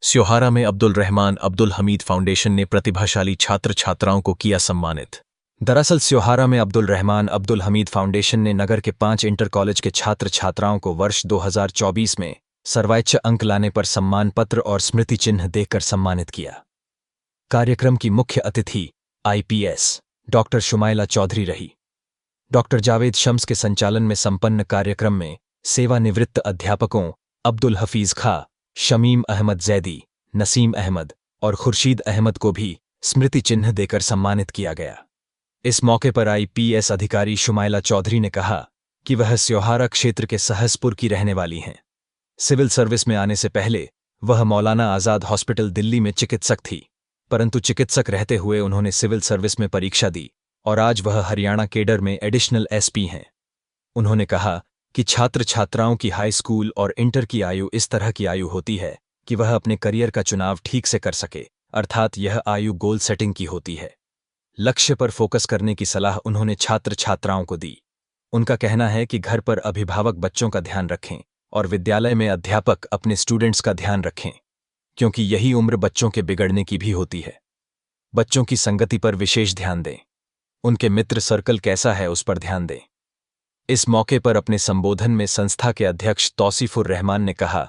स्योहारा में अब्दुल रहमान अब्दुल हमीद फाउंडेशन ने प्रतिभाशाली छात्र छात्राओं को किया सम्मानित। दरअसल स्योहारा में अब्दुल रहमान अब्दुल हमीद फाउंडेशन ने नगर के 5 इंटर कॉलेज के छात्र छात्राओं को वर्ष 2024 में सर्वोच्च अंक लाने पर सम्मान पत्र और स्मृति चिन्ह देकर सम्मानित किया। कार्यक्रम की मुख्य अतिथि IPS डॉक्टर शुमाइला चौधरी रही। डॉक्टर जावेद शम्स के संचालन में संपन्न कार्यक्रम में सेवानिवृत्त अध्यापकों अब्दुल हफीज खां, शमीम अहमद जैदी, नसीम अहमद और खुर्शीद अहमद को भी स्मृति चिन्ह देकर सम्मानित किया गया। इस मौके पर IPS अधिकारी शुमाइला चौधरी ने कहा कि वह स्योहारा क्षेत्र के सहसपुर की रहने वाली हैं। सिविल सर्विस में आने से पहले वह मौलाना आजाद हॉस्पिटल दिल्ली में चिकित्सक थी, परंतु चिकित्सक रहते हुए उन्होंने सिविल सर्विस में परीक्षा दी और आज वह हरियाणा केडर में एडिशनल SP हैं। उन्होंने कहा कि छात्र छात्राओं की हाई स्कूल और इंटर की आयु इस तरह की आयु होती है कि वह अपने करियर का चुनाव ठीक से कर सके, अर्थात यह आयु गोल सेटिंग की होती है। लक्ष्य पर फोकस करने की सलाह उन्होंने छात्र छात्राओं को दी। उनका कहना है कि घर पर अभिभावक बच्चों का ध्यान रखें और विद्यालय में अध्यापक अपने स्टूडेंट्स का ध्यान रखें, क्योंकि यही उम्र बच्चों के बिगड़ने की भी होती है। बच्चों की संगति पर विशेष ध्यान दें, उनके मित्र सर्कल कैसा है उस पर ध्यान दें। इस मौके पर अपने संबोधन में संस्था के अध्यक्ष तौसीफुर रहमान ने कहा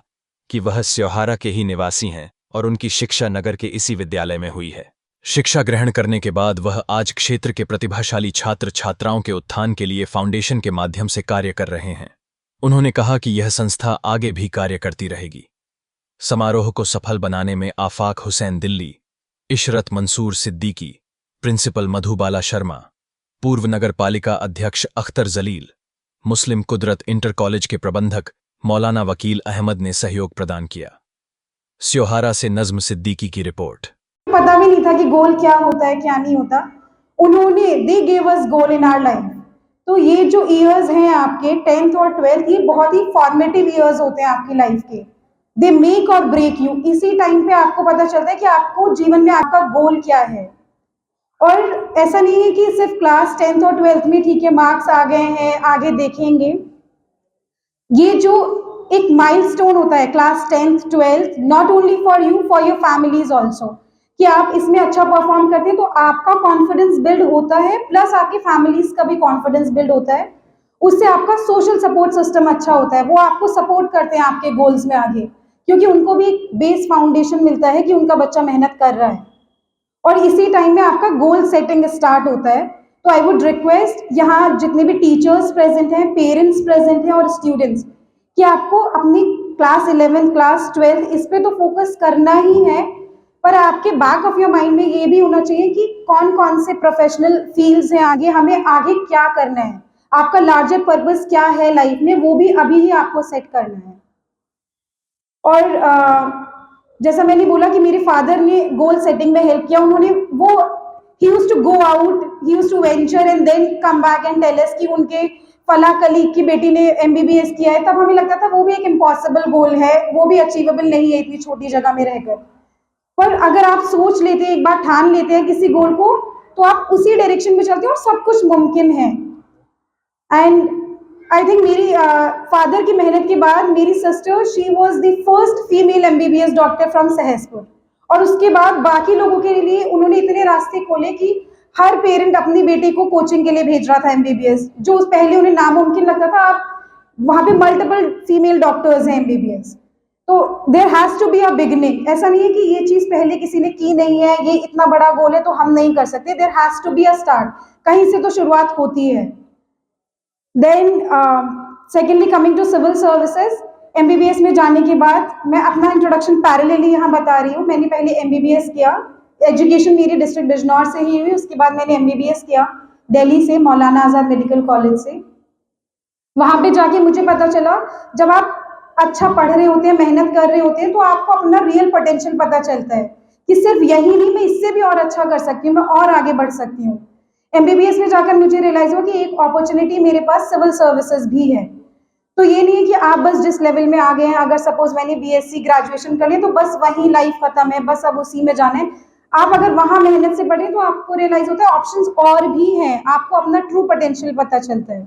कि वह स्योहारा के ही निवासी हैं और उनकी शिक्षा नगर के इसी विद्यालय में हुई है। शिक्षा ग्रहण करने के बाद वह आज क्षेत्र के प्रतिभाशाली छात्र छात्राओं के उत्थान के लिए फाउंडेशन के माध्यम से कार्य कर रहे हैं। उन्होंने कहा कि यह संस्था आगे भी कार्य करती रहेगी। समारोह को सफल बनाने में आफाक हुसैन दिल्ली, इशरत मंसूर सिद्दीकी, प्रिंसिपल मधुबाला शर्मा, पूर्व नगर पालिका अध्यक्ष अख्तर जलील, मुस्लिम कुदरत इंटर कॉलेज के प्रबंधक मौलाना वकील अहमद ने सहयोग प्रदान किया। स्योहारा से नज्म सिद्दीकी की रिपोर्ट। पता भी नहीं था कि गोल क्या होता है क्या नहीं होता। उन्होंने they gave us goal in our life. तो ये जो ईयर्स हैं आपके 10th और 12th, ये बहुत ही फॉर्मेटिव ईयर्स होते हैं आपकी लाइफ के। दे मेक और ब्रेक यू। इसी टाइम पे आपको पता चलता है कि आपको जीवन में आपका गोल क्या है। और ऐसा नहीं है कि सिर्फ क्लास 10th और 12th में ठीक है मार्क्स आ गए हैं आगे देखेंगे। ये जो एक माइलस्टोन होता है class 10th 12th, not only for you, for your families also, कि आप इसमें अच्छा परफॉर्म करते हैं तो आपका कॉन्फिडेंस बिल्ड होता है, प्लस आपकी फैमिलीज का भी कॉन्फिडेंस बिल्ड होता है। उससे आपका सोशल सपोर्ट सिस्टम अच्छा होता है, वो आपको सपोर्ट करते हैं आपके गोल्स में आगे, क्योंकि उनको भी एक बेस फाउंडेशन मिलता है कि उनका बच्चा मेहनत कर रहा है। और इसी टाइम में आपका गोल सेटिंग स्टार्ट होता है। तो आई वुड रिक्वेस्ट यहाँ जितने भी टीचर्स प्रेजेंट हैं, पेरेंट्स प्रेजेंट हैं और स्टूडेंट्स, कि आपको अपनी क्लास 11th क्लास 12th इस पे तो फोकस करना ही है, पर आपके बैक ऑफ योर माइंड में ये भी होना चाहिए कि कौन कौन से प्रोफेशनल फील्ड्स हैं आगे, हमें आगे क्या करना है, आपका लार्जर पर्पस क्या है लाइफ में, वो भी अभी ही आपको सेट करना है। और जैसा मैंने बोला कि मेरे फादर ने गोल सेटिंग में हेल्प किया। उन्होंने वो ही used to go out, he used to venture and then come back and tell us कि उनके फला कलीग की बेटी ने MBBS किया है। तब हमें लगता था वो भी एक इम्पॉसिबल गोल है, वो भी अचीवेबल नहीं है इतनी छोटी जगह में रहकर। पर अगर आप सोच लेते हैं, एक बार ठान लेते हैं किसी गोल को, तो आप उसी डायरेक्शन में चलते हैं और सब कुछ मुमकिन है। एंड आई थिंक मेरी फादर की मेहनत के बाद मेरी sister, she was the first female MBBS doctor from Sahaspur. और उसके बाद बाकी लोगों के लिए उन्होंने इतने रास्ते खोले कि हर पेरेंट अपनी बेटी को कोचिंग के लिए भेज रहा था MBBS, जो पहले उन्हें नामुमकिन लगता था। अब वहां पे मल्टीपल फीमेल डॉक्टर्स हैं MBBS। तो there has to be a beginning. ऐसा नहीं है कि ये चीज पहले किसी ने की नहीं है, ये इतना बड़ा गोल है तो हम नहीं कर सकते। There has to be a start, कहीं से तो शुरुआत होती है। Then secondly coming to civil services, MBBS में जाने के बाद मैं अपना इंट्रोडक्शन पैरेलली यहाँ बता रही हूँ। मैंने पहले MBBS किया, एजुकेशन मेरी डिस्ट्रिक्ट बिजनौर से ही हुई। उसके बाद मैंने MBBS किया दिल्ली से, मौलाना आजाद मेडिकल कॉलेज से। वहां पे जाके मुझे पता चला, जब आप अच्छा पढ़ रहे होते हैं, मेहनत कर रहे होते हैं, तो आपको अपना रियल पोटेंशियल पता चलता है कि सिर्फ यही नहीं, मैं इससे भी और अच्छा कर सकती हूँ, मैं और आगे बढ़ सकती हूँ। MBBS में जाकर मुझे रियलाइज हुआ कि एक अपॉर्चुनिटी मेरे पास सिविल सर्विसेज भी है। तो ये नहीं है कि आप बस जिस लेवल में आ गए हैं, अगर सपोज मैंने BSc ग्रेजुएशन कर लिया तो बस वही लाइफ खत्म है, बस अब उसी में जाना है। आप अगर वहां मेहनत से पढ़े तो आपको रियलाइज होता है ऑप्शंस और भी हैं, आपको अपना ट्रू पोटेंशियल पता चलता है।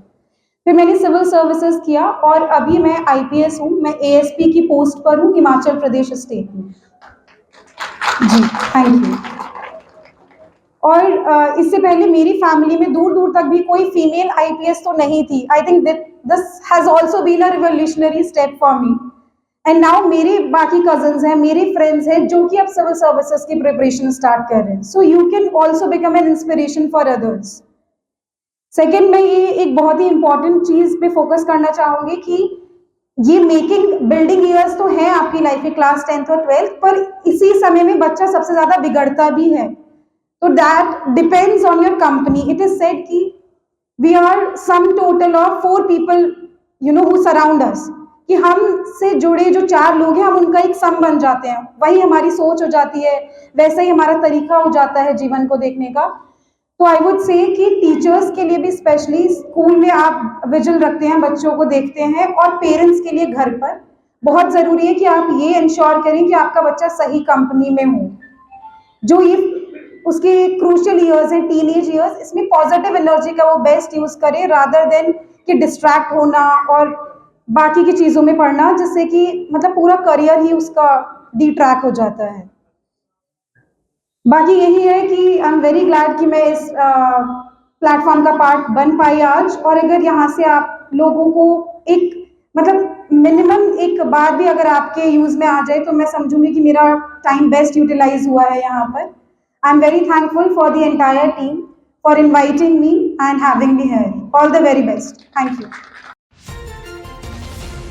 फिर मैंने सिविल सर्विसेज किया और अभी मैं IPS हूँ। मैं ASP की पोस्ट पर हूँ हिमाचल प्रदेश स्टेट में। जी, थैंक यू। और इससे पहले मेरी फैमिली में दूर दूर तक भी कोई फीमेल आईपीएस तो नहीं थी। I think this has also been a revolutionary step for me. And now मेरे बाकी कजन्स हैं, मेरे फ्रेंड्स हैं जो कि अब सिविल सर्विसेज की प्रिपरेशन स्टार्ट कर रहे हैं। So you can also become an inspiration for others. Second, मैं ये एक बहुत ही इंपॉर्टेंट चीज पे फोकस करना चाहूंगी कि ये मेकिंग बिल्डिंग ईयर्स तो है आपकी लाइफ के क्लास 10th और 12th, पर इसी समय में बच्चा सबसे ज्यादा बिगड़ता भी है। तो that depends on your company. It is said कि we are sum total of 4 people who surround us, कि हम से जुड़े जो 4 लोग हैं हम उनका एक सम बन जाते हैं। वही हमारी सोच हो जाती है, वैसा ही हमारा तरीका हो जाता है जीवन को देखने का। तो आई वुड से कि टीचर्स के लिए भी, स्पेशली स्कूल में आप विजिल रखते हैं, बच्चों को देखते हैं, और पेरेंट्स के लिए घर पर बहुत जरूरी है कि आप ये इंश्योर करें कि आपका बच्चा सही कंपनी में हो। जो ये उसके क्रूशियल ईयर्स हैं, टीनेज ईयर्स, इसमें पॉजिटिव एनर्जी का वो बेस्ट यूज करे, रादर देन कि डिस्ट्रैक्ट होना और बाकी की चीजों में पढ़ना, जिससे कि मतलब पूरा करियर ही उसका डिट्रैक हो जाता है। बाकी यही है कि आई एम वेरी ग्लैड कि मैं इस प्लेटफॉर्म का पार्ट बन पाई आज। और अगर यहाँ से आप लोगों को एक मतलब मिनिमम एक बात भी अगर आपके यूज में आ जाए तो मैं समझूंगी कि मेरा टाइम बेस्ट यूटिलाइज हुआ है यहाँ पर। I am very thankful for the entire team for inviting me and having me here. All the very best. Thank you.